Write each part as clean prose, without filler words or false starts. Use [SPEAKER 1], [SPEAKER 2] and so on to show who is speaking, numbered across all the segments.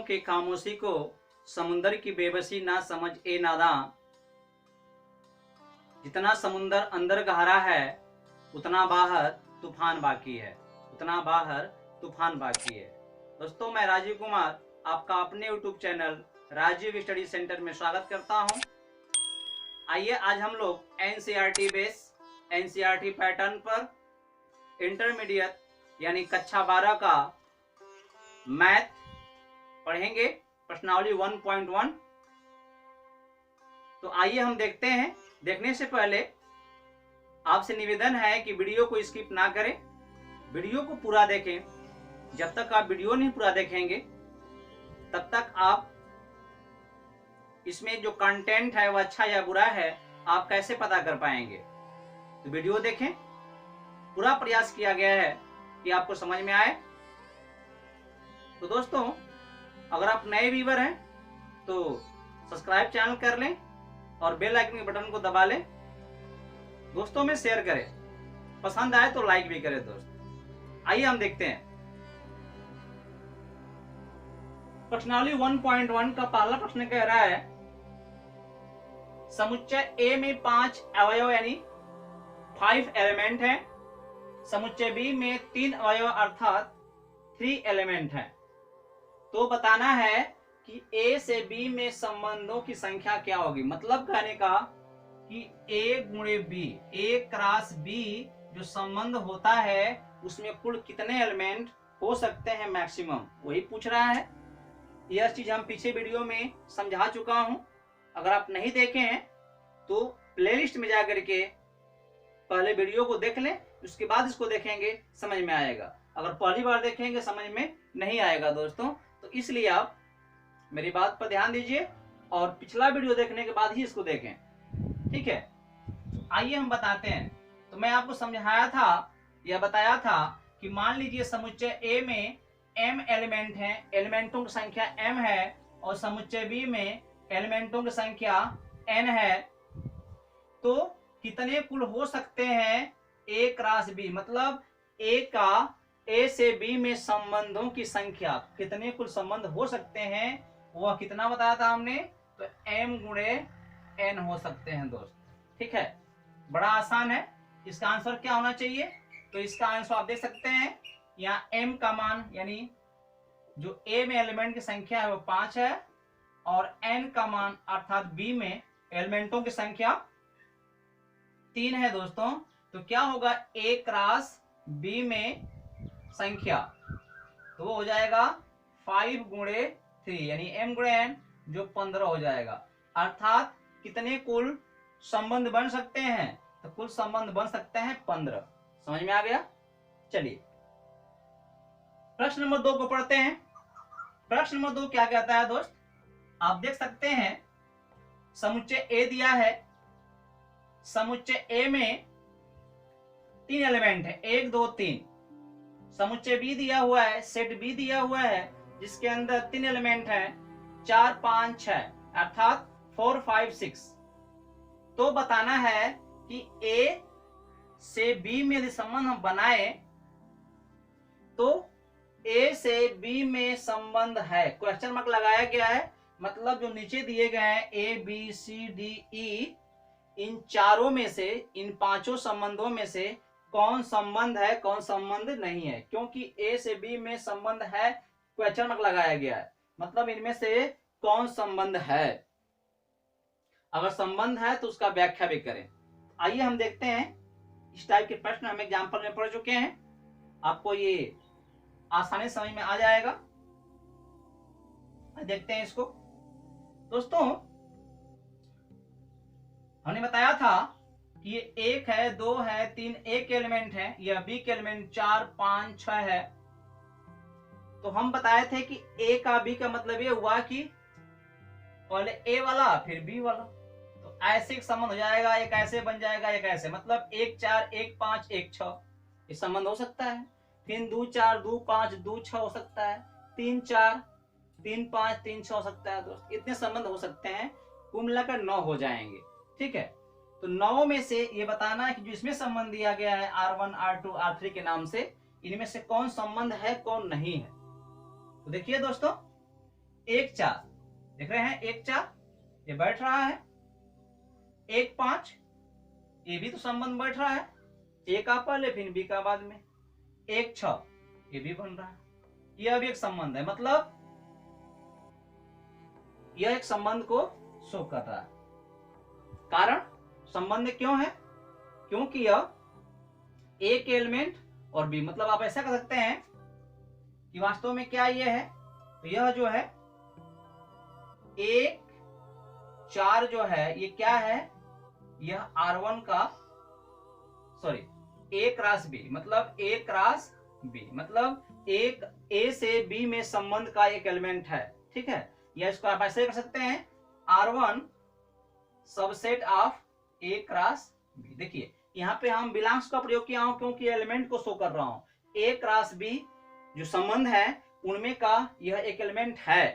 [SPEAKER 1] के खामोशी को समुंदर की बेबसी ना समझ ए नादां। जितना समुंदर अंदर गहरा है उतना बाहर तूफान बाकी है, उतना बाहर तूफान बाकी है। दोस्तों, मैं राजीव कुमार आपका अपने YouTube channel Rajiv study centre में स्वागत करता हूं। आइए आज हम लोग NCERT बेस NCERT पैटर्न पर इंटरमीडिएट यानी कक्षा 12 का मैथ पढ़ेंगे, प्रश्नावली 1.1। तो आइए हम देखते हैं। देखने से पहले आपसे निवेदन है कि वीडियो को स्किप ना करें, वीडियो को पूरा देखें। जब तक आप वीडियो नहीं पूरा देखेंगे तब तक आप इसमें जो कंटेंट है वह अच्छा या बुरा है आप कैसे पता कर पाएंगे। तो वीडियो देखें, पूरा प्रयास किया गया है कि आपको समझ में आए। तो दोस्तों, अगर आप नए व्यूअर हैं तो सब्सक्राइब चैनल कर लें और बेल आइकन के बटन को दबा लें। दोस्तों में शेयर करें, पसंद आए तो लाइक भी करें। दोस्त आइए हम देखते हैं। प्रश्नावली 1.1 का पहला प्रश्न कह रहा है, समुच्चय ए में 5 अवयव यानी 5 एलिमेंट हैं, समुच्चय बी में 3 अवयव अर्थात 3 एलिमेंट हैं। तो बताना है कि ए से बी में संबंधों की संख्या क्या होगी। मतलब कहने का कि ए गुणे बी, ए क्रॉस बी जो संबंध होता है उसमें कुल कितने एलिमेंट हो सकते हैं मैक्सिमम, वही पूछ रहा है। यह चीज हम पीछे वीडियो में समझा चुका हूं। अगर आप नहीं देखे हैं तो प्लेलिस्ट में जाकर के पहले वीडियो को देख लें, उसके बाद इसको देखेंगे, समझ में आएगा। अगर पहली बार देखेंगे समझ में नहीं आएगा दोस्तों। तो इसलिए आप मेरी बात पर ध्यान दीजिए और पिछला वीडियो देखने के बाद ही इसको देखें, ठीक है। आइए हम बताते हैं। तो मैं आपको समझाया था या बताया था कि मान लीजिए समुच्चय ए में m एलिमेंट हैं, एलिमेंटों की संख्या m है, और समुच्चय बी में एलिमेंटों की संख्या n है। तो कितने कुल हो सकते हैं a क्रॉस b, मतलब a का a से b में संबंधों की संख्या, कितने कुल संबंध हो सकते हैं वह कितना बताया था हमने। तो m गुणे n हो सकते हैं दोस्त, ठीक है। बड़ा आसान है। इसका आंसर क्या होना चाहिए? तो इसका आंसर आप देख सकते हैं, यहाँ m का मान यानी जो a में एलिमेंट की संख्या है वो 5 है, और n का मान अर्थात b में एलिमेंटों की संख्या 3 है दोस्तों। तो क्या होगा a क्रॉस b में संख्या, तो वो हो जाएगा 5 गुणे 3 यानी m गुणे n जो 15 हो जाएगा। अर्थात कितने कुल संबंध बन सकते हैं? तो कुल संबंध बन सकते हैं 15। समझ में आ गया? चलिए प्रश्न नंबर 2 को पढ़ते हैं। प्रश्न नंबर 2 क्या कहता है दोस्त? आप देख सकते हैं समुच्चय ए दिया है, समुच्चय ए में 3 एलिमेंट है, 1 2 3। समुच्चय बी दिया हुआ है, सेट बी दिया हुआ है जिसके अंदर 3 एलिमेंट हैं, 4 5 6 अर्थात 4 5 6। तो बताना है कि ए से बी में यदि संबंध हम बनाए तो ए से बी में संबंध है, क्वेश्चन मार्क लगाया गया है। मतलब जो नीचे दिए गए हैं A B C D E, इन चारों में से, इन 5 संबंधों में से कौन संबंध है कौन संबंध नहीं है। क्योंकि ए से बी में संबंध है, क्वेश्चन मार्क लगाया गया है, मतलब इनमें से कौन संबंध है। अगर संबंध है तो उसका व्याख्या भी करें। आइए हम देखते हैं। इस टाइप के प्रश्न हम एग्जाम्पल में पढ़ चुके हैं, आपको ये आसानी समझ में आ जाएगा। देखते हैं इसको। दोस्तों, हमने बताया था कि ये 1 है 2 है 3 ए के एलिमेंट है, यह बी के एलिमेंट 4 5 6 है। तो हम बताए थे कि ए का बी का मतलब ये हुआ कि पहले ए वाला फिर बी वाला, तो ऐसे एक संबंध हो जाएगा, एक ऐसे बन जाएगा, एक ऐसे, मतलब 1 4 1 5 1 6 ये संबंध हो सकता है। फिर 2 4 2 5 2 6 हो सकता है, 3 4 3 5 3 6 हो सकता है दोस्त। इतने संबंध हो सकते हैं, कुल मिलाकर 9 हो जाएंगे, ठीक है। तो 9 में से ये बताना है कि जो इसमें संबंध दिया गया है R1 R2 R3 के नाम से, इनमें से कौन संबंध है कौन नहीं है। तो देखिए दोस्तों, 1 4 देख रहे हैं, 1 4 ये बैठ रहा है, 1 5 ये भी तो संबंध बैठ रहा है, ए का पहले फिर बी का बाद में, 1 6 ये भी बन रहा है। यह भी एक संबंध है, मतलब यह एक संबंध को शो कर रहा है। कारण संबंध क्यों है? क्योंकि यह ए के एलिमेंट और बी, मतलब आप ऐसा कर सकते हैं कि वास्तव में क्या यह है, तो यह जो है 1 4 जो है ये क्या है, यह R1 का सॉरी ए क्रॉस बी, मतलब ए क्रॉस बी, मतलब एक ए से बी में संबंध का एक एलिमेंट है, ठीक है। या इसको आप ऐसे कर सकते हैं R1 subset of A cross B. देखिए यहाँ पे हम बिलोंग्स का प्रयोग किया हूं क्योंकि एलिमेंट को शो कर रहा हूं। ए क्रॉस बी जो संबंध है उनमें का यह एक एलिमेंट है,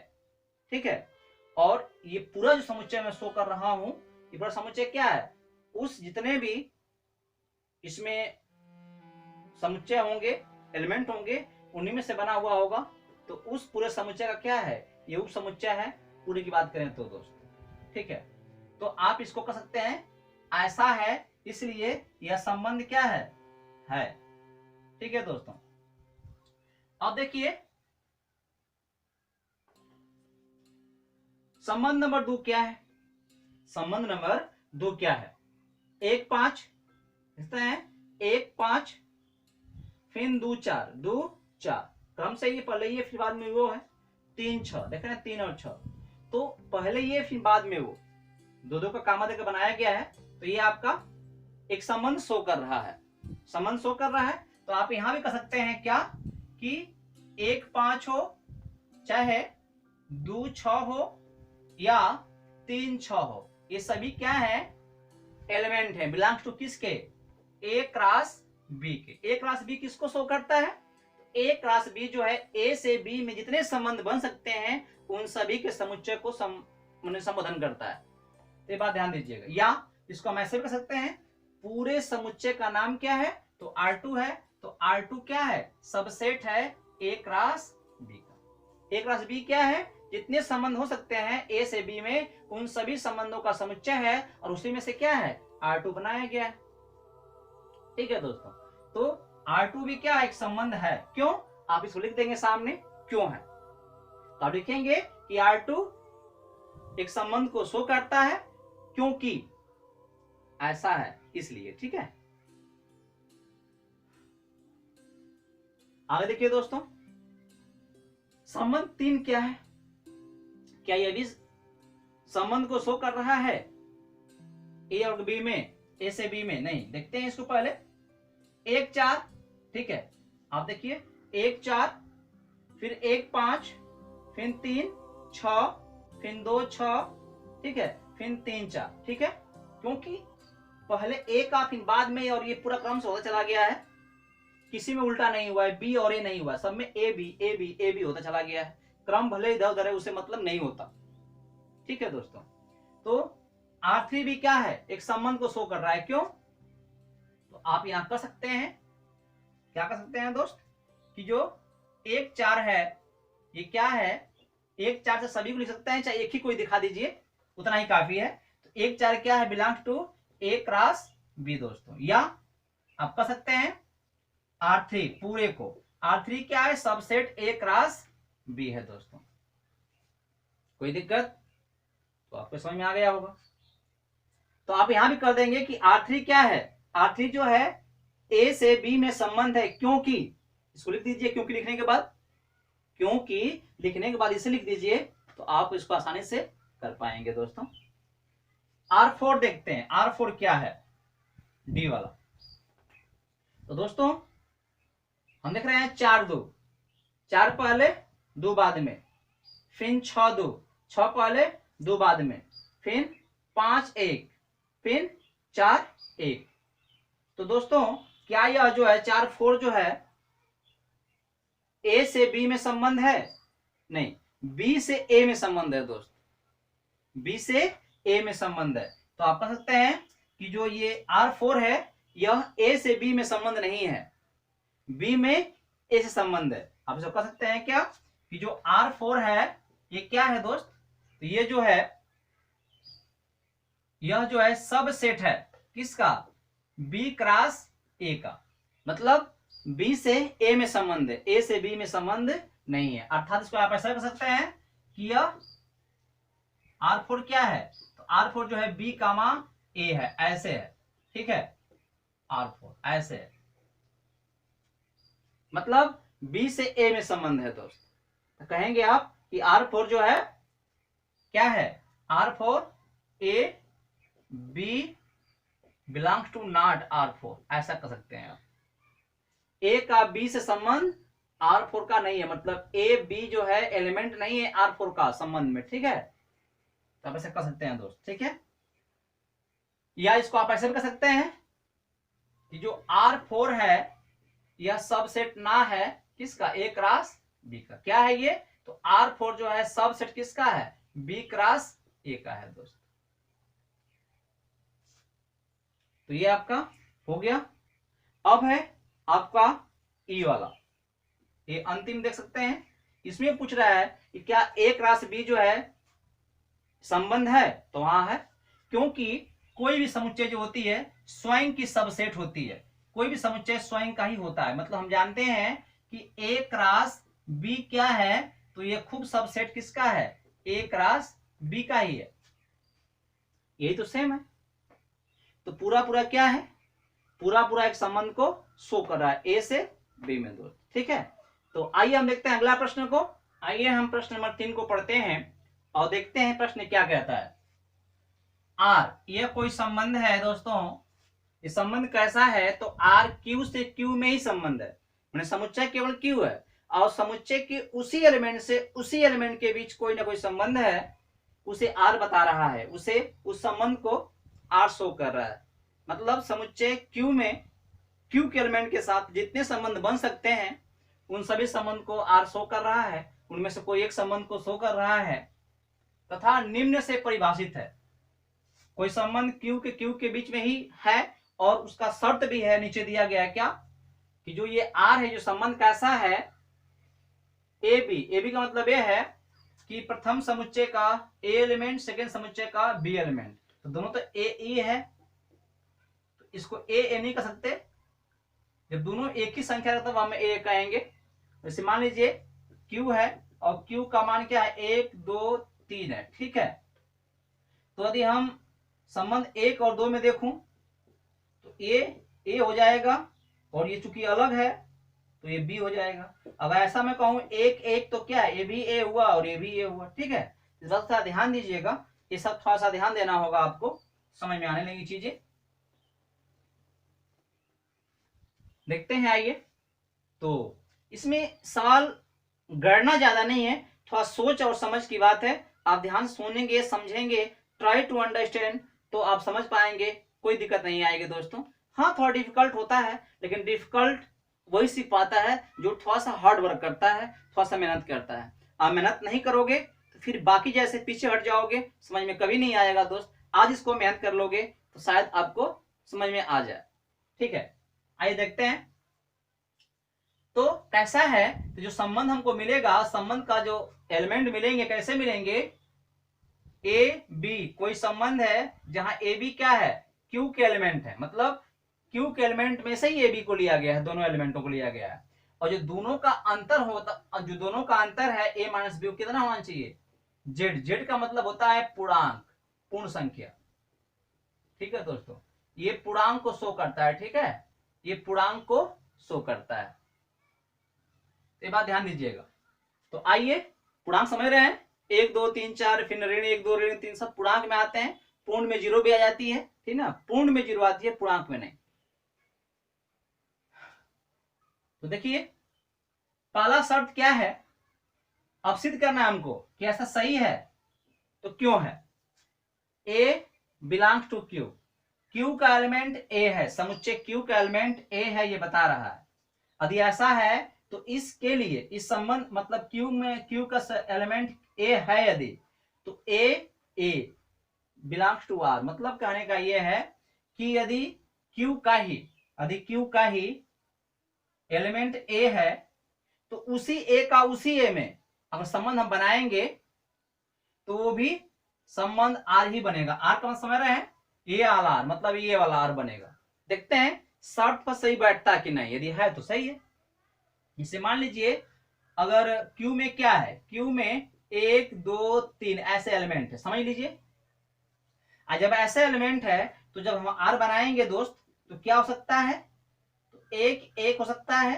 [SPEAKER 1] ठीक है। और ये पूरा जो समुच्चय मैं शो कर रहा हूं, ये पूरा समुच्चय क्या है, उस जितने भी इसमें समुच्चय होंगे, एलिमेंट होंगे, उन्हीं में से बना हुआ होगा। तो उस पूरे समुच्चय का क्या है, ये उप समुच्चय है पूरे की बात करें तो दोस्तों, ठीक है। तो आप इसको कह सकते हैं ऐसा है, इसलिए यह संबंध क्या है, ठीक है दोस्तों। अब देखिए संबंध नंबर 2 क्या है, संबंध नंबर 2 क्या है, 1 5 देखते हैं, 1 5 फिर 2 4 2 4 क्रम से ये पहले ये फिर बाद में वो है, 3 6 देख रहे हैं, 3 और 6, तो पहले ये फिर बाद में वो, दो का कामा देकर बनाया गया है। तो ये आपका एक संबंध शो कर रहा है, संबंध शो कर रहा है। तो आप यहां भी कर सकते हैं क्या कि 1 5 हो, चाहे 2 6 हो या 3 6 हो, ये सभी क्या है, एलिमेंट है, बिलोंग्स टू किसके, ए क्रॉस बी के। ए क्रॉस बी किसको शो करता है, ए क्रॉस बी जो है ए से बी में जितने संबंध बन सकते हैं उन सभी के समुच्चय को संबोधन करता है। तो ये बात ध्यान दीजिएगा। या इसको हम ऐसे भी कर सकते हैं, पूरे समुच्चय का नाम क्या है, तो R2 है, तो R2 क्या है, सबसेट है ए क्रॉस बी का। ए क्रॉस बी क्या है, जितने संबंध हो सकते हैं ए से बी में उन सभी संबंधों का समुच्चय है, और उसी में से क्या है, R2 बनाया गया है, ठीक है दोस्तों। तो R2 भी क्या एक संबंध है, क्यों, आप इसको लिख देंगे सामने क्यों है, तो आप लिखेंगे कि R2 एक संबंध को शो करता है क्योंकि ऐसा है, इसलिए, ठीक है। आगे देखिए दोस्तों, संबंध 3 क्या है, क्या यह भी संबंध को शो कर रहा है ए और बी में, ए से बी में, नहीं, देखते हैं इसको पहले। 1 4 ठीक है, आप देखिए 1 4 फिर 1 5 फिर 3 6 फिर 2 6 ठीक है, फिर 3 4 ठीक है, क्योंकि पहले ए का फिर बाद में, और ये पूरा क्रम से होता चला गया है, किसी में उल्टा नहीं हुआ है, बी और ए नहीं हुआ, सब में A B A B A B होता चला गया है। क्रम भले इधर उधर है, उसे मतलब नहीं होता, ठीक है दोस्तों। तो R3 भी क्या है, एक संबंध को शो कर रहा है, क्यों, तो आप यहां कर सकते हैं, क्या कर सकते हैं दोस्त, कि जो 1 4 है ये क्या है, 1 4 से सभी को लिख सकते हैं, चाहे एक ही कोई दिखा दीजिए, उतना ही काफी है। तो 1 4 क्या है, belongs to A cross B दोस्तों। या आप कर सकते हैं R3 पूरे को, R3 क्या है, सबसेट ए क्रॉस बी है दोस्तों। कोई दिक्कत, तो आपको समझ में आ गया होगा। तो आप यहां भी कर देंगे कि R3 क्या है, R3 जो है ए से बी में संबंध है, क्योंकि, इसको लिख दीजिए क्योंकि लिखने के बाद, क्योंकि लिखने के बाद इसे लिख दीजिए, तो आप इसको आसानी से कर पाएंगे दोस्तों। R4 देखते हैं, R4 क्या है, डी वाला। तो दोस्तों हम देख रहे हैं 4 2, 4 पहले 2 बाद में, फिर 6 2, 6 पहले 2 बाद में, फिर 5 1, फिर 4 1। तो दोस्तों क्या यह जो है 4 4 जो है ए से बी में संबंध है, नहीं, बी से ए में संबंध है दोस्त, बी से ए में संबंध है। तो आप कह सकते हैं कि जो ये R4 है यह ए से बी में संबंध नहीं है, बी में ए से संबंध है। आप इसको कह सकते हैं क्या, कि जो R4 है ये क्या है दोस्त? तो ये जो है, यह जो है सब सेट है किसका? बी क्रॉस ए का। मतलब बी से ए में संबंध है, ए से बी में संबंध नहीं है। अर्थात इसको आप ऐसा कर सकते हैं कि यह R4 क्या है? तो R4 जो है बी कामा ए है, ऐसे है, ठीक है। R4 ऐसे है, मतलब बी से ए में संबंध है दोस्त। तो कहेंगे आप कि R4 जो है क्या है? R4 A B belongs to not R4, ऐसा कर सकते हैं आप। ए का बी से संबंध R4 का नहीं है, मतलब ए बी जो है एलिमेंट नहीं है R4 का संबंध में, ठीक है। तो आप ऐसे कर सकते हैं दोस्त, ठीक है। या इसको आप ऐसे भी कर सकते हैं कि जो R4 है यह सबसेट ना है किसका? ए क्रॉस बी का। क्या है ये? तो R4 जो है सबसेट किसका है? बी क्रॉस ए का है दोस्त। तो ये आपका हो गया। अब है आपका ई वाला, ये अंतिम देख सकते हैं। इसमें पूछ रहा है कि क्या ए क्रॉस बी जो है संबंध है? तो वहां है, क्योंकि कोई भी समुच्चय जो होती है स्वयं की सबसेट होती है। कोई भी समुच्चय स्वयं का ही होता है। मतलब हम जानते हैं कि ए क्रॉस बी क्या है? तो ये खूब सबसेट किसका है? ए क्रॉस बी का ही है। यही तो सेम है। तो पूरा पूरा क्या है? पूरा पूरा एक संबंध को शो कर रहा है ए से बी में दोस्त, ठीक है। तो आइए हम देखते हैं अगला प्रश्न को। आइए हम प्रश्न नंबर 3 को पढ़ते हैं और देखते हैं प्रश्न क्या कहता है। आर, यह कोई संबंध है दोस्तों। ये संबंध कैसा है? तो आर क्यू से क्यू में ही संबंध है, मैंने समुच्चय केवल क्यू है और समुच्चय के उसी एलिमेंट से उसी एलिमेंट के बीच कोई ना कोई संबंध है, उसे आर बता रहा है, उसे उस संबंध को आर शो कर रहा है। मतलब समुच्चय क्यू में क्यू के एलिमेंट के साथ जितने संबंध बन सकते हैं उन सभी संबंध को आर शो कर रहा है, उनमें से कोई एक संबंध को शो कर रहा है तथा निम्न से परिभाषित है। कोई संबंध क्यू के बीच में ही है और उसका शर्त भी है, नीचे दिया गया है क्या? कि जो ये आर है, जो संबंध कैसा है? ए बी का मतलब ये है कि प्रथम समुच्चय का ए एलिमेंट, सेकेंड समुच्चय का बी एलिमेंट, तो दोनों तो ए ई है, तो इसको ए नहीं कर सकते। जब दोनों एक ही संख्या रहता है तो हम ए कहेंगे। जैसे मान लीजिए क्यू है और क्यू का मान क्या है? 1 2 3 है, ठीक है। तो यदि हम संबंध 1 और 2 में देखूं तो ए हो जाएगा और ये चूंकि अलग है तो ये बी हो जाएगा। अगर ऐसा मैं कहूं 1 1 तो क्या है? ये भी ए हुआ और ये भी ए हुआ, ठीक है। इस बात का ध्यान दीजिएगा, ये सब थोड़ा सा ध्यान देना होगा आपको, समझ में आने लगी चीजें। देखते हैं आइए। तो इसमें सवाल गणना ज्यादा नहीं है, थोड़ा सोच और समझ की बात है। आप ध्यान सुनेंगे, समझेंगे, ट्राई टू अंडरस्टैंड, तो आप समझ पाएंगे, कोई दिक्कत नहीं आएगी दोस्तों। हाँ थोड़ा डिफिकल्ट होता है, लेकिन डिफिकल्ट वही सीख पाता है जो थोड़ा सा हार्ड वर्क करता है, थोड़ा सा मेहनत करता है। आप मेहनत नहीं करोगे तो फिर बाकी जैसे पीछे हट जाओगे, समझ में कभी नहीं आएगा दोस्त। आज इसको मेहनत कर लोगे तो शायद आपको समझ में आ जाए, ठीक है। आइए देखते हैं तो कैसा है। तो जो संबंध हमको मिलेगा, संबंध का जो एलिमेंट मिलेंगे कैसे मिलेंगे? ए बी कोई संबंध है जहां ए बी क्या है? क्यू के एलिमेंट है, मतलब क्यू के एलिमेंट में से ही ए बी को लिया गया है, दोनों एलिमेंटों को लिया गया है। और जो दोनों का अंतर होता, जो दोनों का अंतर है ए माइनस बी, कितना होना चाहिए? जेड का मतलब होता है पूर्णांक, पूर्ण संख्या, ठीक है दोस्तों। ये पूर्णांक को शो करता है, ठीक है, ये पूर्णांक को शो करता है। ये बात ध्यान दीजिएगा। तो आइए पूर्णांक समझ रहे हैं, 1 2 3 4, फिर ऋण 1 2 ऋण 3 सब पूर्णांक में आते हैं। पूर्ण में 0 भी आ जाती है, ठीक ना, पूर्ण में 0 आती है, पूर्णांक में नहीं। तो देखिए पहला शर्त क्या है? अब सिद्ध करना है हमको कि ऐसा सही है। तो क्यों है? ए बिलोंग्स टू क्यू, क्यू का एलिमेंट ए है, समुच्चय क्यू का एलिमेंट ए है, ये बता रहा है। यदि ऐसा है तो इसके लिए इस संबंध, मतलब क्यू में क्यू का एलिमेंट ए है यदि, तो ए बिलोंग्स टू आर, मतलब कहने का ये है कि यदि क्यू का ही एलिमेंट ए है तो उसी ए का उसी ए में अगर संबंध हम बनाएंगे तो वो भी संबंध आर ही बनेगा। आर का मतलब समझ रहे हैं, ये वाला आर मतलब ये वाला आर बनेगा। देखते हैं शर्त पर सही बैठता कि नहीं, यदि है तो सही है। इसे मान लीजिए अगर क्यू में क्या है, क्यू में 1 2 3 ऐसे एलिमेंट है, समझ लीजिए। जब ऐसे एलिमेंट है तो जब हम आर बनाएंगे दोस्त तो क्या हो सकता है, तो 1 1 हो सकता है,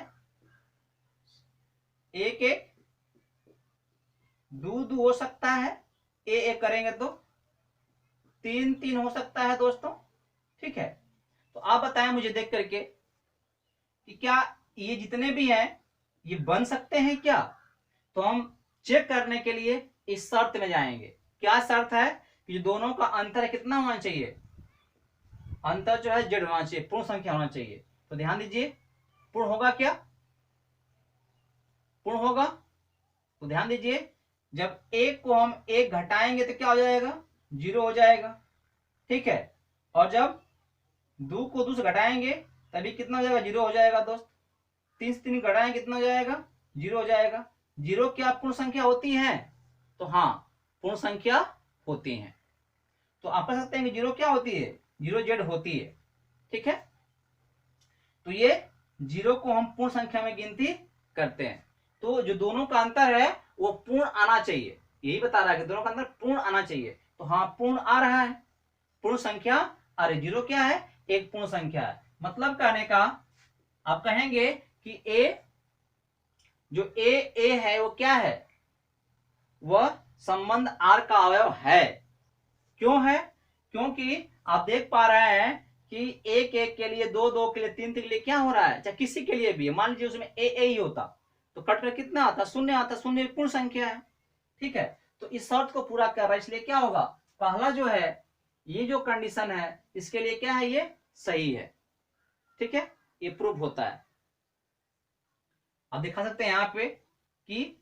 [SPEAKER 1] 1 1 2 2 हो सकता है, ए 1 करेंगे तो 3 3 हो सकता है दोस्तों। ठीक है, तो आप बताएं मुझे देख करके कि क्या ये जितने भी हैं ये बन सकते हैं क्या। तो हम चेक करने के लिए इस शर्त में जाएंगे। क्या शर्त है कि दोनों का अंतर कितना होना चाहिए, अंतर जो है जेड होना चाहिए, पूर्ण संख्या होना चाहिए। तो ध्यान दीजिए पूर्ण होगा क्या, पूर्ण होगा। तो ध्यान दीजिए जब एक को हम एक घटाएंगे तो क्या हो जाएगा, 0 हो जाएगा। ठीक है, और जब 2 को 2 से घटाएंगे तभी कितना हो जाएगा, 0 हो जाएगा दोस्त। 3 से 3 घटाएंगे कितना हो जाएगा, 0 हो जाएगा। 0 क्या पूर्ण संख्या होती है, तो हाँ पूर्ण संख्या होती है। तो आप कह सकते हैं कि 0 क्या होती है, 0 जेड होती है। ठीक है, तो ये 0 को हम पूर्ण संख्या में गिनती करते हैं। तो जो दोनों का अंतर है वो पूर्ण आना चाहिए, यही बता रहा है कि दोनों का अंतर पूर्ण आना चाहिए। तो हाँ पूर्ण आ रहा है, पूर्ण संख्या। अरे 0 क्या है, एक पूर्ण संख्या है। मतलब कहने का आप कहेंगे कि ए जो ए है वो क्या है, वह संबंध आर का अवयव है। क्यों है, क्योंकि आप देख पा रहे हैं कि 1 1 के लिए, 2 2 के लिए, 3 3 के लिए क्या हो रहा है, चाहे किसी के लिए भी मान लीजिए उसमें ए ही होता तो कट कर कितना आता, 0 आता। 0 पूर्ण संख्या है। ठीक है, तो इस शर्त को पूरा कर रहा है, इसलिए क्या होगा, पहला जो है ये जो कंडीशन है इसके लिए क्या है, ये सही है। ठीक है, ये प्रूफ होता है। आप दिखा सकते हैं यहाँ पे कि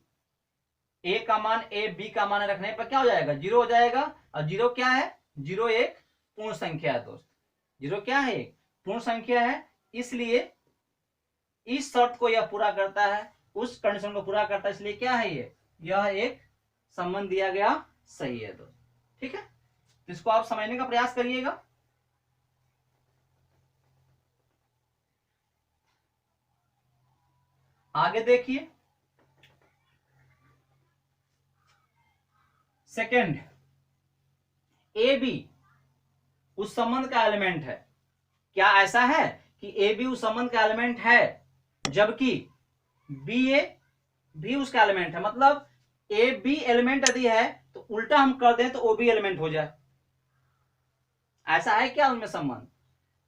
[SPEAKER 1] ए का मान ए बी का मान रखने पर क्या हो जाएगा, 0 हो जाएगा। और 0 क्या है, 0 एक पूर्ण संख्या है दोस्त। 0 क्या है, एक पूर्ण संख्या है, इसलिए इस शर्त को यह पूरा करता है, उस कंडीशन को पूरा करता है, इसलिए क्या है ये, यह एक संबंध दिया गया सही है दोस्त। ठीक है, इसको आप समझने का प्रयास करिएगा। आगे देखिए सेकंड, ए बी उस संबंध का एलिमेंट है। क्या ऐसा है कि ए बी उस संबंध का एलिमेंट है जबकि बी ए भी उसका एलिमेंट है। मतलब ए बी एलिमेंट यदि है तो उल्टा हम कर दें तो ओ बी एलिमेंट हो जाए, ऐसा है क्या उनमें संबंध।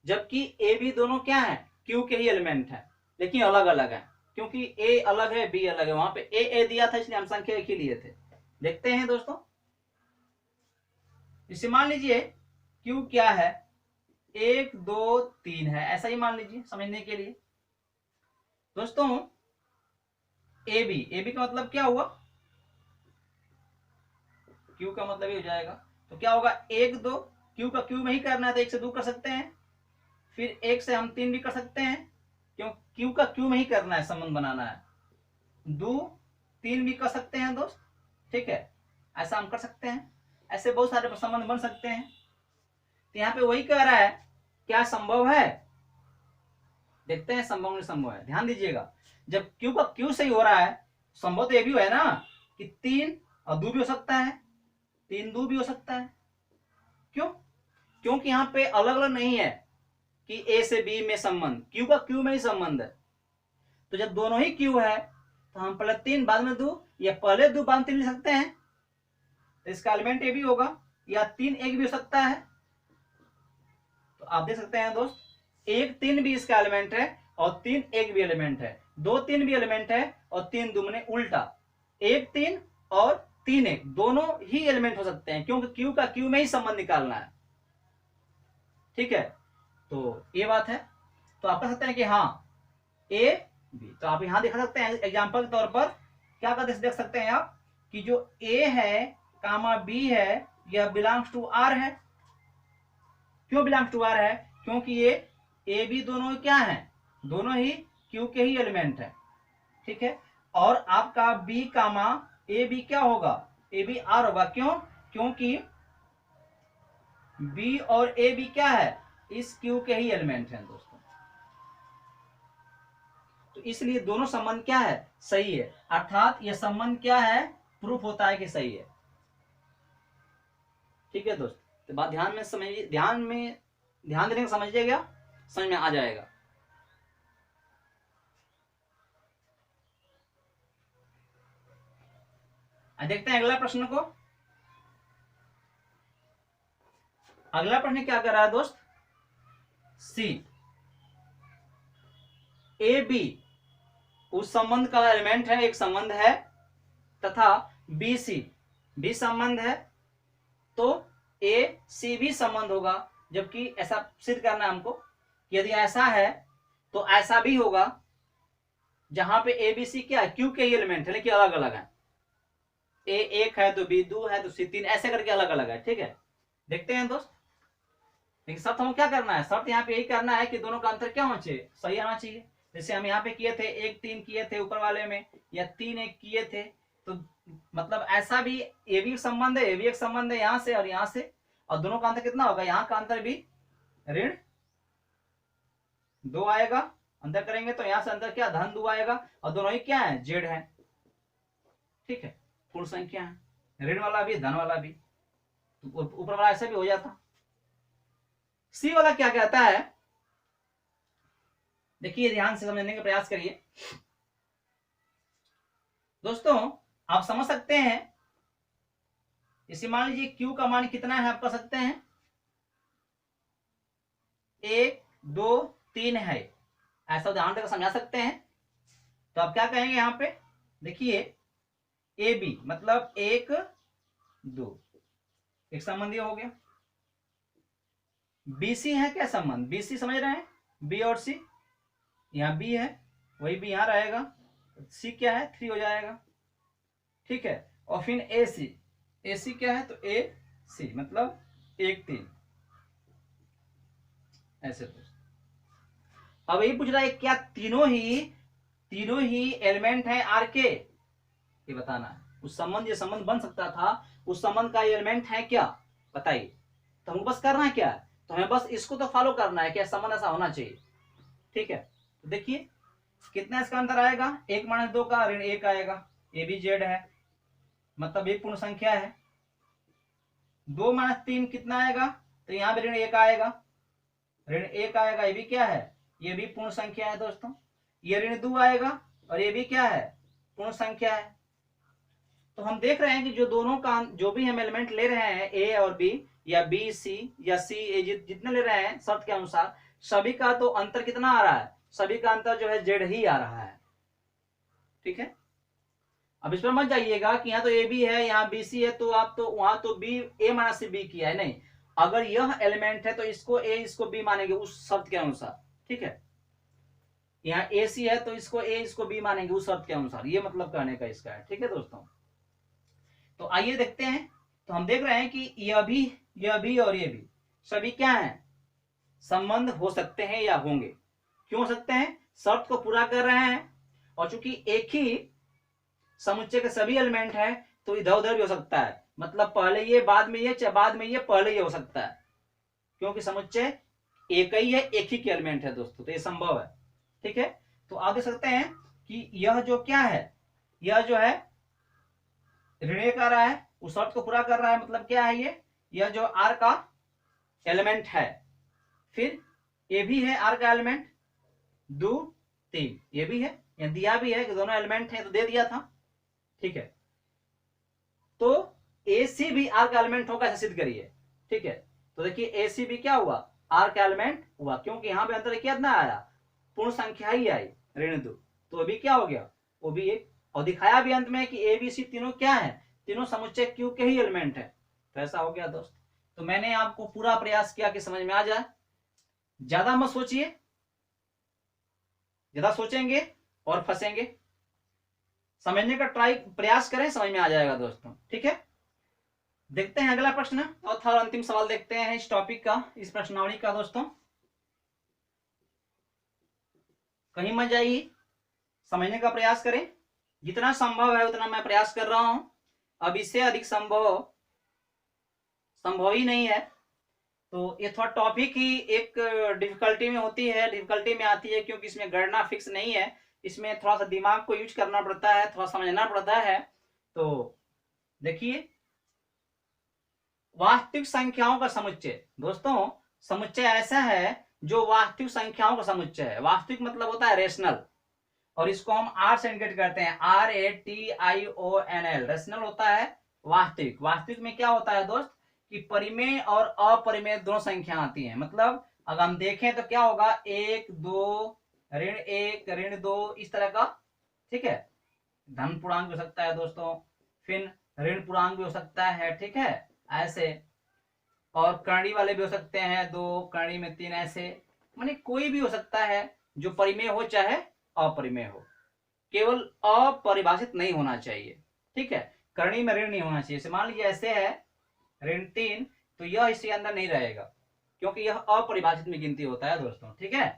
[SPEAKER 1] जबकि ए बी दोनों क्या है, क्यू के ही एलिमेंट है, लेकिन अलग अलग है, क्योंकि ए अलग है बी अलग है। वहां पे ए दिया था इसलिए हम संख्या एक ही लिए थे। देखते हैं दोस्तों, इसे मान लीजिए क्यू क्या है, 1 2 3 है, ऐसा ही मान लीजिए समझने के लिए। दोस्तों ए बी का मतलब क्या हुआ, क्यू का मतलब ये हो जाएगा। तो क्या होगा, 1 2, क्यू का क्यू में ही करना है तो 1 से 2 कर सकते हैं, फिर 1 से हम 3 भी कर सकते हैं, क्यों क्यू का क्यू में ही करना है, संबंध बनाना है। 2 3 भी कर सकते हैं दोस्त। ठीक है, ऐसा हम कर सकते हैं, ऐसे बहुत सारे संबंध बन सकते हैं। तो यहाँ पे वही कह रहा है, क्या संभव है, देखते हैं संभव नहीं संभव है। ध्यान दीजिएगा, जब क्यू का क्यू सही हो रहा है, संभव तो ये भी है ना कि 3 और 2 भी हो सकता है, 3 2 भी हो सकता है। क्यों, क्योंकि यहाँ पे अलग अलग नहीं है कि ए से बी में संबंध, क्यू का क्यू में ही संबंध है। तो जब दोनों ही क्यू है तो हम पहले 3 बाद में 2 या पहले 2 बाद में 3 लिख सकते हैं, तो इसका एलिमेंट ए भी होगा, या 3 1 भी हो सकता है। तो आप देख सकते हैं दोस्त, 1 3 भी इसका एलिमेंट है और 3 1 भी एलिमेंट है, 2 3 भी एलिमेंट है और 3 2 में उल्टा 1 3 और 3 1 दोनों ही एलिमेंट हो सकते हैं, क्योंकि क्यू का क्यू में ही संबंध निकालना है। ठीक है, तो ये बात है। तो आप कह सकते हैं कि हाँ ए बी, तो आप यहां दिखा सकते हैं एग्जांपल के तौर पर, क्या करते देख सकते हैं आप कि जो ए है कामा बी है यह बिलोंग्स टू आर है। क्यों बिलोंग्स टू आर है, क्योंकि ये ए बी दोनों क्या है, दोनों ही क्यू के ही एलिमेंट है। ठीक है, और आपका बी कामा ए बी क्या होगा, ए बी आर होगा। क्यों? क्योंकि बी और ए बी क्या है, इस क्यू के ही एलिमेंट हैं दोस्तों। तो इसलिए दोनों संबंध क्या है, सही है। अर्थात यह संबंध क्या है, प्रूफ होता है कि सही है। ठीक है दोस्त, तो बात ध्यान में समझिए, ध्यान देने का समझिएगा, समझ में आ जाएगा। देखते हैं अगला प्रश्न को। अगला प्रश्न क्या कर रहा है दोस्त, सी ए बी उस संबंध का एलिमेंट है, एक संबंध है, तथा बी सी भी संबंध है, तो ए सी भी संबंध होगा। जबकि ऐसा सिद्ध करना है हमको कि यदि ऐसा है तो ऐसा भी होगा, जहां पे ए बी सी क्या है, क्यू के ही एलिमेंट है लेकिन अलग अलग है। ए एक है तो बी दो है तो सी तीन, ऐसे करके अलग अलग है। ठीक है, देखते हैं दोस्त। लेकिन शर्त हमको क्या करना है, शर्त यहाँ पे यही करना है कि दोनों का अंतर क्या होना चाहिए, सही आना चाहिए। जैसे हम यहाँ पे किए थे 1 3 किए थे ऊपर वाले में, या 3 1 किए थे, तो मतलब ऐसा भी ये भी एक संबंध है, ये भी एक संबंध है, यहाँ से और यहाँ से, और दोनों का अंतर कितना होगा, यहाँ का अंतर भी ऋण 2 आएगा। अंतर करेंगे तो यहाँ से अंतर क्या, धन 2 आएगा, और दोनों ही क्या है, जेड है। ठीक है, पूर्ण संख्या है, ऋण वाला भी धन वाला भी, तो ऊपर वाला ऐसा भी हो जाता। सी वाला क्या कहता है, देखिए ध्यान से समझने का प्रयास करिए दोस्तों। आप समझ सकते हैं, इसे मान लीजिए Q का मान कितना है, आप कह सकते हैं 1 2 3 है, ऐसा उदाहरण देकर समझा सकते हैं। तो आप क्या कहेंगे यहाँ पे, देखिए ए बी मतलब 1 2 एक संबंधी हो गया। बी सी है क्या संबंध, बी सी समझ रहे हैं, बी और सी, यहाँ बी है वही बी यहाँ रहेगा, सी क्या है 3 हो जाएगा। ठीक है, और फिर ए सी क्या है, तो ए सी मतलब 1 3 ऐसे। अब यही पूछ रहा है क्या तीनों ही एलिमेंट है आर के, ये बताना है। उस संबंध, ये संबंध बन सकता था, उस संबंध का एलिमेंट है क्या, बताइए। तो हमको बस करना है क्या, तो हमें बस इसको तो फॉलो करना है, क्या संबंध ऐसा होना चाहिए। ठीक है, तो देखिए कितना इसका अंतर आएगा, 1 - 2 का ऋण 1 आएगा, ए भी जेड है मतलब एक पूर्ण संख्या है। 2 - 3 कितना आएगा, तो यहाँ भी ऋण 1 आएगा, ऋण 1 आएगा, ये भी क्या है, ये भी पूर्ण संख्या है दोस्तों। ये ऋण 2 आएगा और ये भी क्या है, पूर्ण संख्या है। तो हम देख रहे हैं कि जो दोनों का जो भी हम एलिमेंट ले रहे हैं, ए और बी या बी सी या सी ए, जितने ले रहे हैं शर्त के अनुसार, सभी का तो अंतर कितना आ रहा है, सभी का अंतर जो है जेड ही आ रहा है। ठीक है, अब इस पर मत जाइएगा कि यहाँ तो ए बी है यहाँ बी सी है, तो आप तो वहां तो बी ए माइनस से बी किया है, नहीं। अगर यह एलिमेंट है तो इसको ए इसको बी मानेंगे उस शर्त के अनुसार। ठीक है, यहाँ ए सी है तो इसको ए इसको बी मानेंगे उस शर्त के अनुसार, ये मतलब कहने का इसका है। ठीक है दोस्तों, तो आइए देखते हैं। तो हम देख रहे हैं कि यह भी और ये भी सभी क्या है, संबंध हो सकते हैं या होंगे। क्यों हो सकते हैं, शर्त को पूरा कर रहे हैं, और चूंकि एक ही समुच्चय के सभी एलिमेंट है तो इधर उधर भी हो सकता है, मतलब पहले ये बाद में ये, चाहे बाद में ये पहले ये हो सकता है, क्योंकि समुच्चय एक ही है, एक ही के एलिमेंट है दोस्तों, तो ये संभव है। ठीक है, तो आप देख सकते हैं कि यह जो क्या है, यह जो है ऋण 1 आ रहा है, उस शर्त को पूरा कर रहा है, मतलब क्या है ये, यह जो आर का एलिमेंट है, फिर ये भी है आर का एलिमेंट 2 3, ये भी है, यह दिया भी है कि दोनों एलिमेंट है तो दे दिया था। ठीक है, तो ए सी भी आर का एलिमेंट होगा, ऐसा सिद्ध करिए। ठीक है, तो देखिए ए सी भी क्या हुआ, आर का एलिमेंट हुआ, क्योंकि यहां पे अंतर कितना आया, पूर्ण संख्या ही आई ऋण 2, तो अभी क्या हो गया, वो भी एक, और दिखाया भी अंत में कि ए बी सी तीनों क्या है, तीनों समुच्चय क्यू के ही एलिमेंट है। तो ऐसा हो गया दोस्त। तो मैंने आपको पूरा प्रयास किया कि समझ में आ जाए, ज्यादा मत सोचिए, ज्यादा सोचेंगे और फंसेंगे। समझने का प्रयास करें, समझ में आ जाएगा दोस्तों। ठीक है, देखते हैं अगला प्रश्न, चौथा और अंतिम सवाल देखते हैं इस टॉपिक का, इस प्रश्नावली का दोस्तों। कहीं मत जाइए, समझने का प्रयास करें, जितना संभव है उतना मैं प्रयास कर रहा हूं। अब इससे अधिक संभव ही नहीं है। तो ये थोड़ा टॉपिक ही एक डिफिकल्टी में होती है, डिफिकल्टी में आती है, क्योंकि इसमें गणना फिक्स नहीं है, इसमें थोड़ा सा दिमाग को यूज करना पड़ता है, थोड़ा समझना पड़ता है। तो देखिए, वास्तविक संख्याओं का समुच्चय। दोस्तों, समुच्चय ऐसा है जो वास्तविक संख्याओं का समुच्चय है। वास्तविक मतलब होता है रेशनल, और इसको हम आर से इंडिकेट करते हैं, RATIONL। रेशनल होता है वास्तविक। वास्तविक में क्या होता है दोस्त कि परिमेय और अपरिमेय दोनों संख्या आती हैं। मतलब अगर हम देखें तो क्या होगा, 1 2 ऋण 1 ऋण 2 इस तरह का, ठीक है। धन पूर्णांक भी हो सकता है दोस्तों, फिर ऋण पूर्णांक भी हो सकता है, ठीक है, ऐसे। और कर्णी वाले भी हो सकते हैं, 2 कर्णी में 3, ऐसे। माने कोई भी हो सकता है जो परिमेय हो चाहे अपरिमेय हो, केवल अपरिभाषित नहीं होना चाहिए, ठीक है। कर्णी में ऋण नहीं होना चाहिए। मान लीजिए ऐसे है ऋण 3, तो यह इसके अंदर नहीं रहेगा, क्योंकि यह अपरिभाषित में गिनती होता है दोस्तों, ठीक है।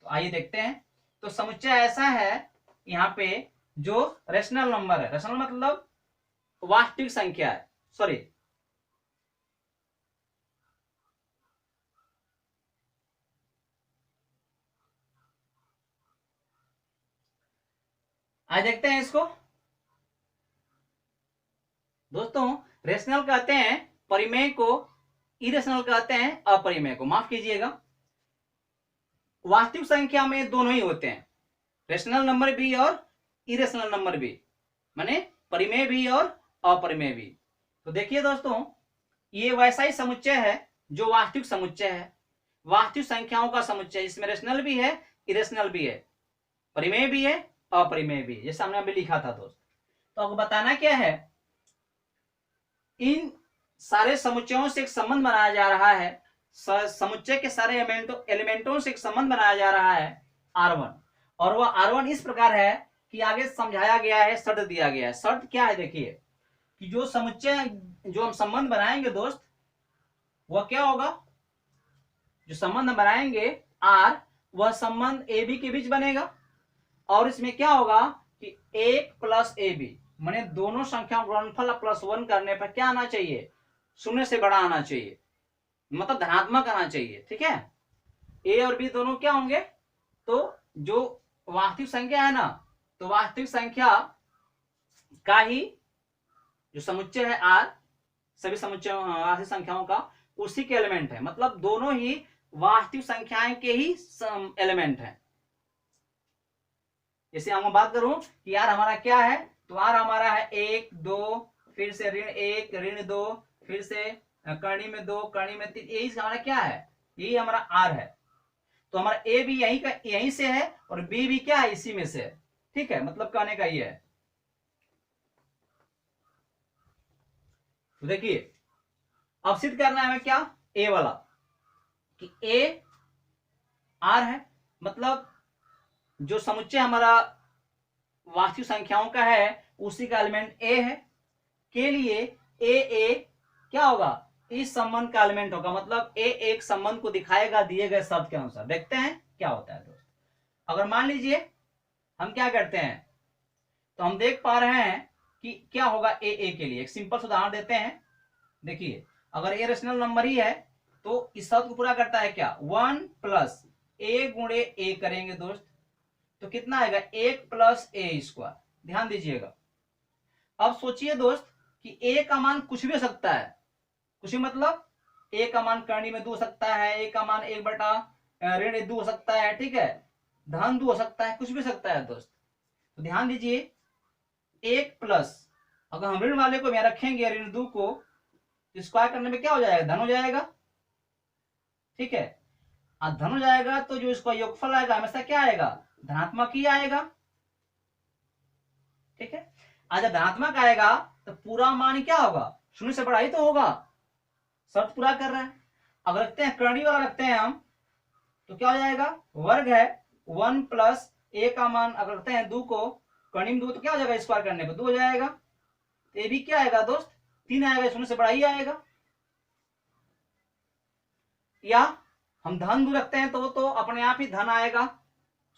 [SPEAKER 1] तो आइए देखते हैं। तो समुच्चय ऐसा है यहाँ पे जो रेशनल नंबर है। रेशनल मतलब वास्तविक संख्या है, सॉरी, आज देखते हैं इसको। दोस्तों, रेशनल कहते हैं परिमेय को, इरेशनल कहते हैं अपरिमेय को। माफ कीजिएगा, वास्तविक संख्या में दोनों ही होते हैं, रेशनल नंबर भी और इरेशनल नंबर भी, माने परिमेय भी और अपरिमेय भी। तो देखिए दोस्तों, ये वैसा ही समुच्चय है जो वास्तविक समुच्चय है, वास्तविक संख्याओं का समुच्चय। इसमें रेशनल भी है, इरेशनल भी है, परिमेय भी है, अपरिमेय भी है, जैसे हमने अभी लिखा था दोस्त। तो आपको बताना क्या है, इन सारे समुच्चयों से एक संबंध बनाया जा रहा है, समुच्चय के सारे एलिमेंटों से एक संबंध बनाया जा रहा है R1, और वह R1 इस प्रकार है कि आगे समझाया गया है, शर्त दिया गया है। शर्त क्या है, देखिए कि जो समुच्चय, जो हम संबंध बनाएंगे दोस्त, वह क्या होगा, जो संबंध हम बनाएंगे R, वह संबंध AB के बीच बनेगा, और इसमें क्या होगा कि 1 + AB, माने दोनों संख्याओं गुणनफल +1 करने पर क्या आना चाहिए, 0 से बड़ा आना चाहिए, मतलब धनात्मक आना चाहिए, ठीक है। A और B दोनों क्या होंगे, तो जो वास्तविक संख्या है ना, तो वास्तविक संख्या का ही जो समुच्चय है R, सभी समुच्चय वास्तविक संख्याओं का, उसी के एलिमेंट है। मतलब दोनों ही वास्तविक संख्याएं के ही एलिमेंट है। जैसे हम बात करूं कि यार हमारा क्या है, तो R हमारा है 1 2, फिर से ऋण 1 ऋण 2, फिर से कर्णी में 2 कर्णी में 3, यही हमारा क्या है, यही हमारा R है। तो हमारा A भी यहीं से है, और B भी क्या है, इसी में से है, ठीक है। मतलब कहने का ये है। तो देखिए, अब सिद्ध करना है हमें क्या, A वाला, कि A R है, मतलब जो समुच्चय हमारा वास्तविक संख्याओं का है उसी का एलिमेंट A है, के लिए A क्या होगा, इस संबंध का एलिमेंट होगा। मतलब A एक संबंध को दिखाएगा दिए गए शब्द के अनुसार। देखते हैं क्या होता है दोस्त। अगर मान लीजिए हम क्या करते हैं, तो हम देख पा रहे हैं कि क्या होगा A के लिए। एक सिंपल उदाहरण देते हैं। देखिए, अगर A रेशनल नंबर ही है तो इस शब्द को पूरा करता है क्या, 1 + A गुणे A करेंगे दोस्त, तो कितना आएगा, 1 + A²। ध्यान दीजिएगा। अब सोचिए दोस्त कि A का मान कुछ भी हो सकता है, कुछ भी मतलब A का मान कर्णी में 2 हो सकता है, A का मान 1/ऋण 2 हो सकता है, ठीक है, धन 2 हो सकता है, कुछ भी हो सकता है दोस्त। तो ध्यान दीजिए, 1 प्लस, अगर हम ऋण वाले को में रखेंगे ऋण 2 को, स्क्वायर करने में क्या हो जाएगा, धन हो जाएगा, ठीक है। धन हो जाएगा तो जो इसका योगफल आएगा हमेशा क्या आएगा, धनात्मक ही आएगा, ठीक है। जब धनात्मक आएगा तो पूरा मान क्या होगा, 0 से बड़ा ही तो होगा, शर्त पूरा कर रहा है। अगर रखते हैं कर्णी वाला रखते हैं हम, तो क्या हो जाएगा, वर्ग है 1 + A का मान, अगर रखते हैं 2 को कर्णी में 2, तो क्या हो जाएगा, स्क्वायर करने पर 2 हो जाएगा। तो ये भी क्या आएगा दोस्त, 3 आएगा, 0 से बड़ा ही आएगा। या हम धन 2 रखते हैं तो अपने आप ही धन आएगा,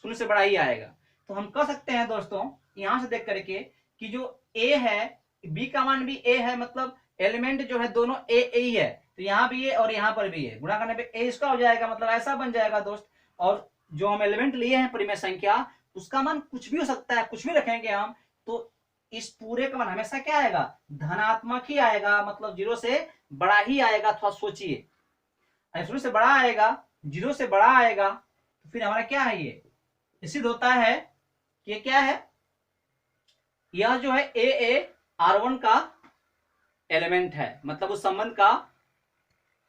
[SPEAKER 1] 0 से बड़ा ही आएगा। तो हम कह सकते हैं दोस्तों यहां से देख करके कि जो A है बी का मान भी ए है, मतलब एलिमेंट जो है दोनों ए ए ही है, तो यहाँ भी ए और यहाँ पर भी ए, गुणा करने पे ए इसका हो जाएगा, मतलब ऐसा बन जाएगा दोस्त। और जो हम एलिमेंट लिए हैं परिमेय संख्या, उसका मान कुछ भी हो सकता है, कुछ भी रखेंगे हम, तो इस पूरे का मान हमेशा क्या आएगा, धनात्मक ही आएगा, मतलब जीरो से बड़ा ही आएगा। थोड़ा सोचिए, जीरो से बड़ा आएगा, जीरो से बड़ा आएगा, तो फिर हमारा क्या है, ये सिद्ध होता है कि ये क्या है, यह जो है ए R1 का एलिमेंट है, मतलब उस संबंध का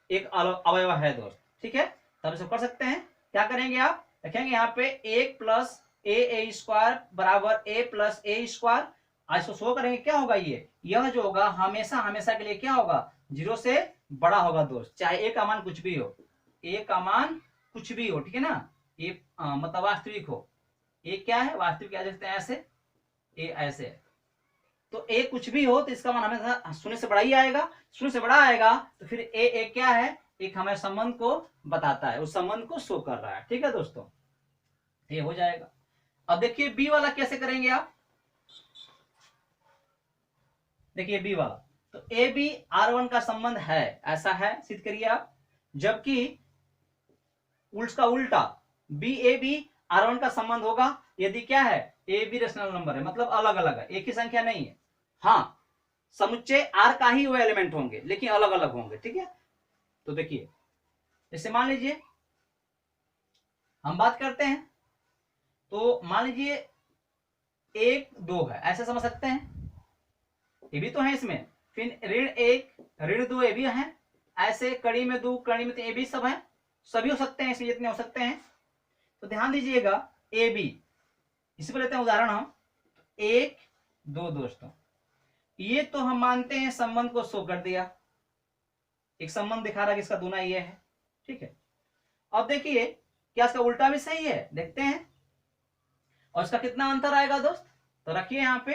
[SPEAKER 1] एक अवयव है दोस्त। ठीक है, तब इसे कर सकते हैं। क्या करेंगे आप, देखेंगे यहाँ पे एक प्लस ए स्क्वायर बराबर ए प्लस ए स्क्वायर, आज इसको शो करेंगे, क्या होगा ये, यह जो होगा हमेशा हमेशा के लिए क्या होगा, जीरो से बड़ा होगा दोस्त, चाहे ए का मान कुछ भी हो, ए का मान कुछ भी हो, ठीक है ना, ये मतलब वास्तविक हो, ए क्या है, वास्तविक क्या देखते हैं ऐसे, ए ऐसे, तो ए कुछ भी हो तो इसका मान हमेशा शून्य से बड़ा ही आएगा, शून्य से बड़ा आएगा तो फिर ए क्या है, एक हमें संबंध को बताता है, उस संबंध को शो कर रहा है। ठीक है दोस्तों, ये हो जाएगा। अब देखिए बी वाला कैसे करेंगे आप, देखिए बी वाला, तो ए बी R1 का संबंध है, ऐसा है, सिद्ध करिए आप। जबकि उसका उल्टा बी ए बी R1 का संबंध होगा यदि क्या है, ए बी रेशनल नंबर है, मतलब अलग अलग है, एक ही संख्या नहीं है। हाँ, समुच्चय आर का ही वो एलिमेंट होंगे लेकिन अलग अलग होंगे। ठीक है, तो देखिए जैसे मान लीजिए हम बात करते हैं, तो मान लीजिए एक दो है, ऐसे समझ सकते हैं, ये भी तो है इसमें, फिर ऋण एक ऋण दो ये भी है, ऐसे कड़ी में दो कड़ी में तीन ये भी सब है, सभी हो सकते हैं इसमें, जितने हो सकते हैं। तो ध्यान दीजिएगा ए बी, इसी पर लेते हैं उदाहरण हम, एक दो दोस्तों, ये तो हम मानते हैं संबंध को शो कर दिया, एक संबंध दिखा रहा है कि इसका दूना ये है। ठीक है, अब देखिए क्या इसका उल्टा भी सही है, देखते हैं, और इसका कितना अंतर आएगा दोस्त, तो रखिए यहाँ पे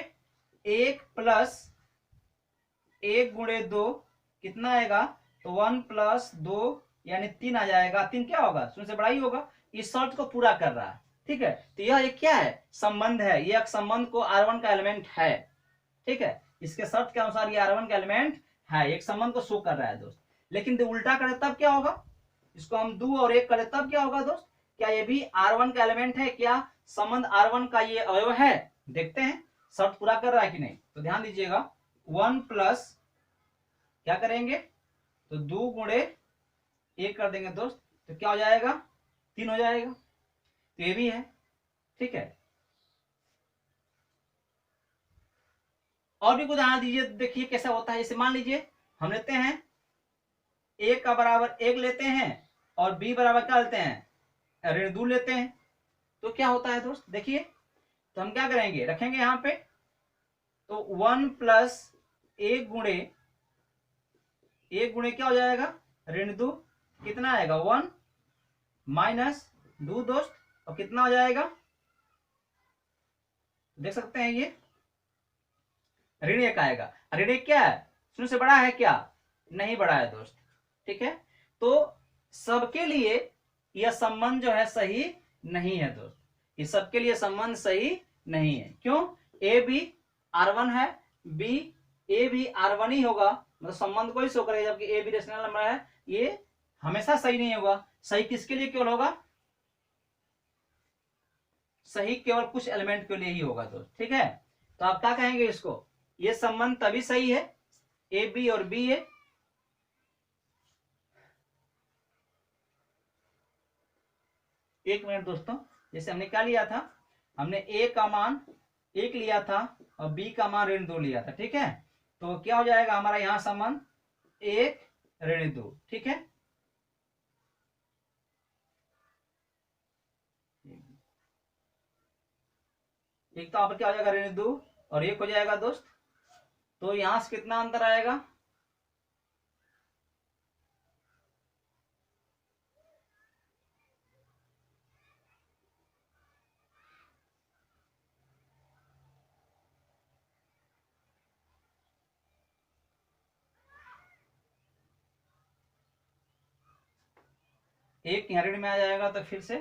[SPEAKER 1] एक प्लस एक गुणे दो कितना आएगा, तो वन प्लस दो यानी तीन आ जाएगा, तीन क्या होगा, शून्य से बड़ा ही होगा, इस शर्त को पूरा कर रहा है। ठीक है, तो यह एक क्या है, संबंध है, यह एक संबंध को R1 का एलिमेंट है। ठीक है, इसके शर्त के अनुसार ये R1 का एलिमेंट है, एक संबंध को शो कर रहा है दोस्त। लेकिन उल्टा करे तब क्या होगा, इसको हम दो और एक करे तब क्या होगा दोस्त, क्या ये भी R1 का एलिमेंट है, क्या संबंध R1 का ये अवयव है, देखते हैं शर्त पूरा कर रहा है कि नहीं। तो ध्यान दीजिएगा वन प्लस क्या करेंगे, तो दो गुणे एक कर देंगे दोस्त, तो क्या हो जाएगा, तीन हो जाएगा, तो ये भी है। ठीक है, और भी उदाहरण दीजिए, देखिए कैसा होता है। जैसे मान लीजिए हम लेते हैं ए का बराबर एक लेते हैं और बी बराबर क्या लेते हैं, ऋण दो लेते हैं, तो क्या होता है दोस्त, देखिए, तो हम क्या करेंगे, रखेंगे यहाँ पे, तो वन प्लस एक गुणे क्या हो जाएगा, ऋण दो, कितना आएगा वन माइनस दो दोस्त, और कितना हो जाएगा, देख सकते हैं ये ऋण एक आएगा, ऋण एक क्या है, शून्य से बड़ा है क्या, नहीं बड़ा है दोस्त। ठीक है, तो सबके लिए यह संबंध जो है सही नहीं है दोस्त, ये सबके लिए संबंध सही नहीं है। क्यों, ए बी R1 है, बी ए भी R1 ही होगा, मतलब संबंध को ही शो करेगा, जबकि ए बी रेशनल नंबर है, ये हमेशा सही नहीं होगा। सही किसके लिए केवल होगा, सही केवल कुछ एलिमेंट के लिए ही होगा दोस्त। ठीक है, तो आप क्या कहेंगे इसको, ये संबंध तभी सही है ए बी और बी ए, एक मिनट दोस्तों, जैसे हमने क्या लिया था, हमने ए का मान एक लिया था और बी का मान ऋण दो लिया था। ठीक है, तो क्या हो जाएगा हमारा यहां संबंध एक ऋण दो। ठीक है, एक तो आप क्या हो जाएगा ऋण दो और एक हो जाएगा दोस्त, तो यहां से कितना अंतर आएगा, एक यहाँ ऋण में आ जाएगा, तो फिर से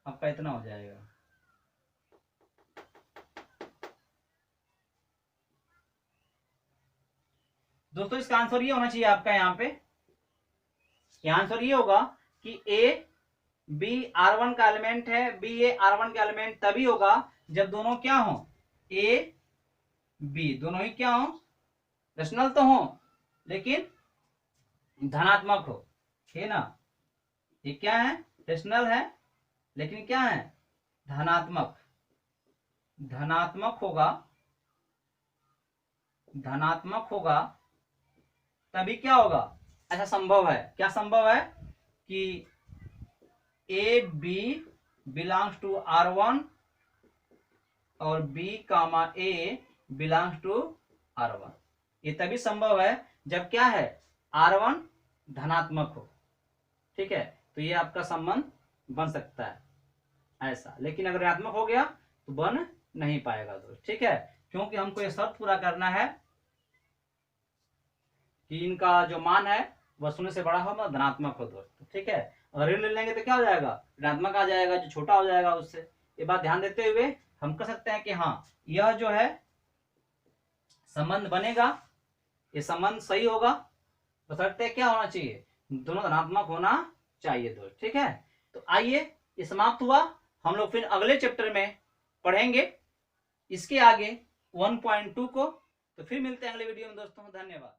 [SPEAKER 1] आपका इतना हो जाएगा। दोस्तों इसका आंसर ये होना चाहिए आपका यहाँ पे, आंसर ये होगा कि ए बी R1 का एलिमेंट है, बी ए R1 का एलिमेंट तभी होगा जब दोनों क्या हो, ए बी दोनों ही क्या हो, रेशनल तो हो लेकिन धनात्मक हो, है ना। ये क्या है, रेशनल है लेकिन क्या है, धनात्मक, धनात्मक होगा, धनात्मक होगा तभी क्या होगा, ऐसा संभव है। क्या संभव है कि ए बी बिलोंग्स टू R1 और B comma A belongs to R1। ये तभी संभव है जब क्या है, R1 धनात्मक हो, ठीक है। तो ये आपका संबंध बन सकता है ऐसा, लेकिन अगर ऋणात्मक हो गया तो बन नहीं पाएगा दोस्त, ठीक है। क्योंकि हमको ये शर्त पूरा करना है कि इनका जो मान है वह शून्य से बड़ा हो, धनात्मक हो दोस्त, ठीक है। अगर ऋण ले लेंगे तो क्या हो जाएगा, ऋणात्मक आ जाएगा, जो छोटा हो जाएगा उससे। ये बात ध्यान देते हुए हम कह सकते हैं कि हाँ यह जो है संबंध बनेगा, ये संबंध सही होगा, बशर्ते क्या होना चाहिए, दोनों धनात्मक होना चाहिए दोस्त, ठीक है। तो आइए ये समाप्त हुआ, हम लोग फिर अगले चैप्टर में पढ़ेंगे इसके आगे 1.2 को। तो फिर मिलते हैं अगले वीडियो में दोस्तों, धन्यवाद।